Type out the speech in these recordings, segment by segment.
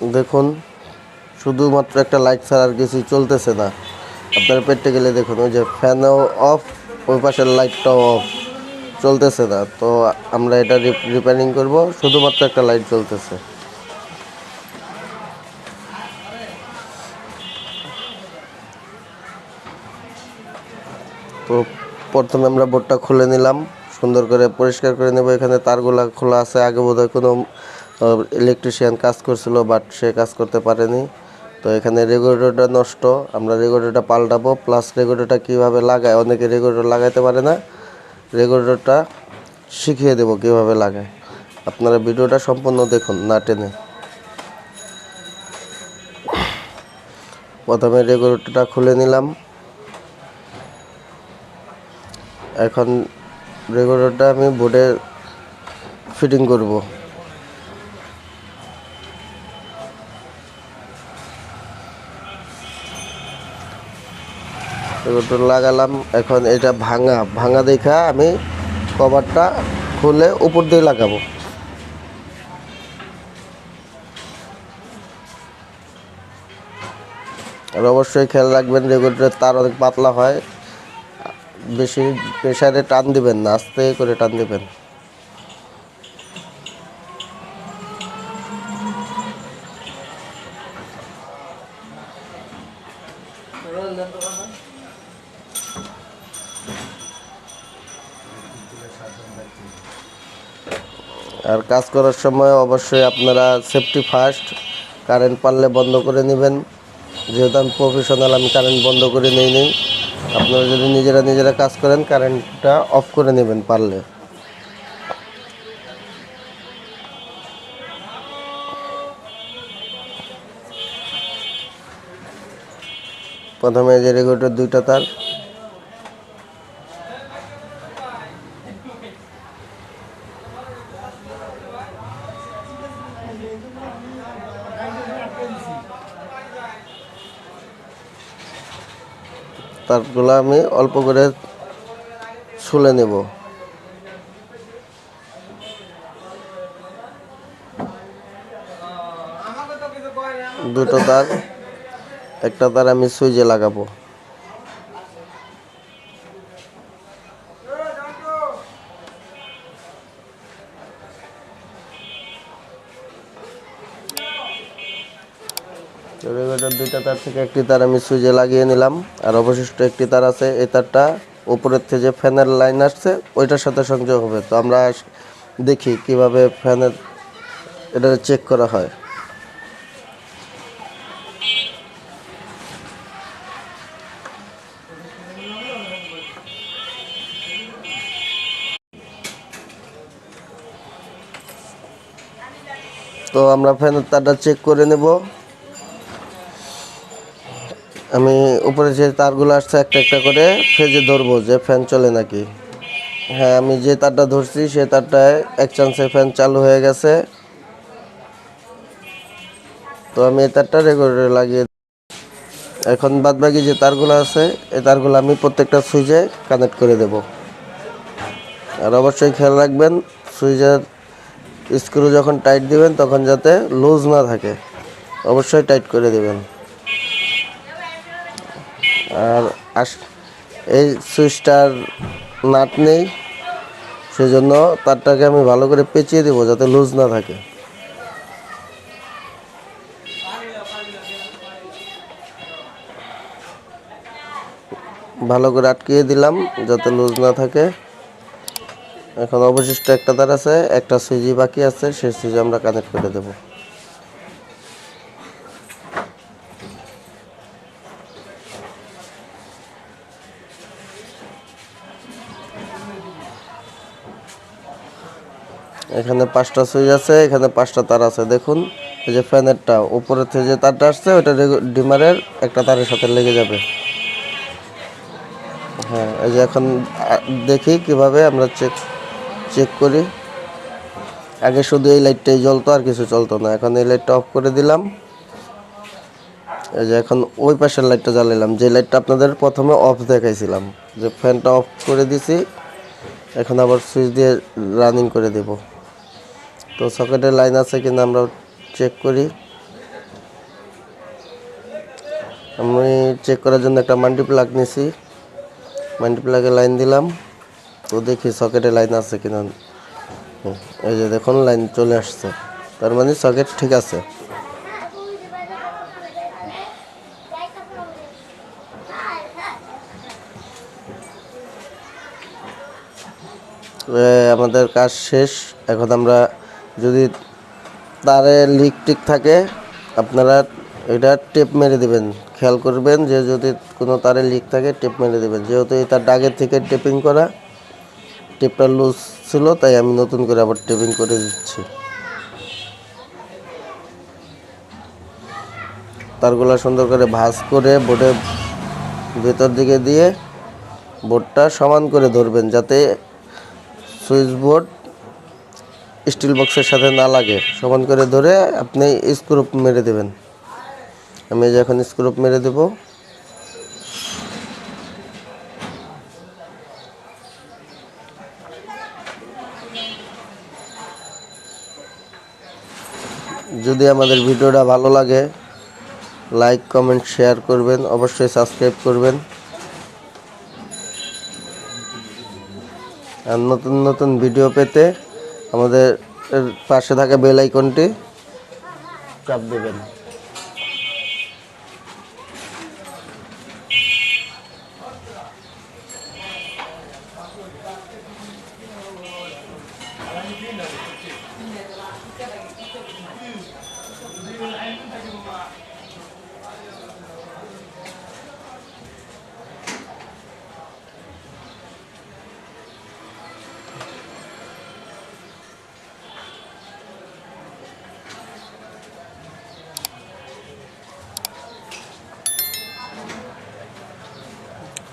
দেখুন শুধুমাত্র একটা লাইট ছাড়া আর কিছুই চলতেছে না। আপনার পেটে গেলে দেখুন ওই যে ফ্যানও অফ, ওই পাশের লাইটটাও অফ, চলতেছে না। তো আমরা এটা রিপেয়ারিং করব, শুধুমাত্র একটা লাইট জ্বলতেছে। তো প্রথমে আমরা বোর্ডটা খুলে নিলাম, সুন্দর করে পরিষ্কার করে নেব। এখানে তারগুলা খোলা আছে, আগে বোধহয় কোনো ইলেকট্রিশিয়ান কাজ করছিল, বাট সে কাজ করতে পারেনি। তো এখানে রেগুলেটরটা নষ্ট, আমরা রেগুলেটরটা পাল্টাবো। প্লাস রেগুলেটরটা কীভাবে লাগায়, অনেকে রেগুলেটর লাগাইতে পারে না, রেগুলেটরটা শিখিয়ে দেব কীভাবে লাগায়। আপনারা ভিডিওটা সম্পূর্ণ দেখুন, না টেনে। প্রথমে রেগুলেটরটা খুলে নিলাম। এখন রেগুলেটরটা আমি বোর্ডে ফিটিং করব। রেগুলেটর লাগালাম। এখন এটা ভাঙা ভাঙা দেখা আমি কভারটা খুলে উপর দিয়ে লাগাবো। আর অবশ্যই খেয়াল রাখবেন রেগুলেটরের তার অনেক পাতলা হয়, বেশি প্রেসারে টান দিবেন না, আস্তে করে টান দিবেন। আর কাজ করার সময় অবশ্যই আপনারা সেফটি ফার্স্ট, কারেন্ট পারলে বন্ধ করে নেবেন। যেহেতু আমি প্রফেশনাল, আমি কারেন্ট বন্ধ করে নিই। আপনারা যদি নিজেরা কাজ করেন, কারেন্টটা অফ করে নেবেন পারলে। প্রথমে যে রেগুলেটর দুইটা তার, তারগুলো আমি অল্প করে ছুলে নেব। দুটো তার, একটা তার আমি সুইচে লাগাবো। রেগুলেটর দুইটা তার থেকে একটি তার আমি সুইচে লাগিয়ে নিলাম। আর অবশিষ্ট একটি তার আছে, এই তারটা উপরের থেকে যে ফ্যানের লাইন আসছে ওইটার সাথে সংযোগ হবে। তো আমরা দেখি কিভাবে ফ্যানের এটা চেক করা হয়। তো আমরা ফ্যানের তারটা চেক করে নেব। আমি উপরে যে তারগুলো আসছে একটা একটা করে ফেজে ধরবো যে ফ্যান চলে নাকি। হ্যাঁ, আমি যে তারটা ধরছি সে তারটায় এক চান্সে ফ্যান চালু হয়ে গেছে। তো আমি এই তারটা রেগুলেটরে লাগিয়ে, এখন বাদবাকি যে তারগুলো আছে এই তারগুলো আমি প্রত্যেকটা সুইচে কানেক্ট করে দেব। আর অবশ্যই খেয়াল রাখবেন সুইচের স্ক্রু যখন টাইট দিবেন তখন যাতে লুজ না থাকে, অবশ্যই টাইট করে দেবেন। আর এই সুইচটার নাট নেই, সেজন্য তারটাকে আমি ভালো করে পেঁচিয়ে দেবো যাতে লুজ না থাকে। ভালো করে আটকিয়ে দিলাম যাতে লুজ না থাকে। এখন অবশিষ্ট একটা তার আছে, একটা সুইচই বাকি আছে, সেই সুইচ আমরা কানেক্ট করে দেব। এখানে 5টা সুইচ আছে, এখানে 5টা তার আছে। দেখুন এই যে ফ্যানেরটা উপরের থেকে যে তারটা আসছে ওইটা ডিমারের একটা তারের সাথে লেগে যাবে। হ্যাঁ, এই যে এখন দেখি কিভাবে আমরা চেক করি। আগে শুধু এই লাইটটাই জ্বলতো, আর কিছু চলতো না। এখন এই লাইটটা অফ করে দিলাম। এই যে এখন ওই পাশের লাইটটা জ্বালাইলাম, যে লাইটটা আপনাদের প্রথমে অফ দেখাইছিলাম, যে ফ্যানটা অফ করে দিছি। এখন আবার সুইচ দিয়ে রানিং করে দেব। তো সকেটের লাইন আছে কিনা আমরা চেক করি। আমি চেক করার জন্য একটা মাল্টিপ্লাগ নিছি, মাল্টিপ্লাগে লাইন দিলাম, তো দেখি সকেটে লাইন আছে কিনা। এই যে দেখুন লাইন চলে আসছে, তার মানে সকেট ঠিক আছে। আমাদের কাজ শেষ। এখন আমরা যদি তারে লিক টিক থাকে আপনারা এটা টেপ মেরে দেবেন। খেয়াল করবেন যে যদি কোনো তারে লিক থাকে টেপ মেরে দেবেন। যেহেতু এটা ডাগের থেকে টেপিং করা, টেপটা লুজ ছিল তাই আমি নতুন করে আবার টেপিং করে দিচ্ছি। তারগুলো সুন্দর করে ভাঁজ করে বোর্ডের ভেতর দিকে দিয়ে বোর্ডটা সমান করে ধরবেন, যাতে সুইচ বোর্ড স্টিল বক্সের সাথে না লাগে। সমান করে ধরে আপনি স্ক্রু মেরে দেবেন। আমি এখন স্ক্রু মেরে দেব। যদি আমাদের ভিডিওটা ভালো লাগে লাইক কমেন্ট শেয়ার করবেন, অবশ্যই সাবস্ক্রাইব করবেন, আর নতুন নতুন ভিডিও পেতে আমাদের পাশে থাকা বেল আইকনটি চাপ দেবেন।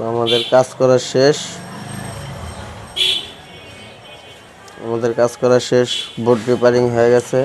আমাদের কাজ করা শেষ, বোর্ড রিপেয়ারিং হয়ে গেছে।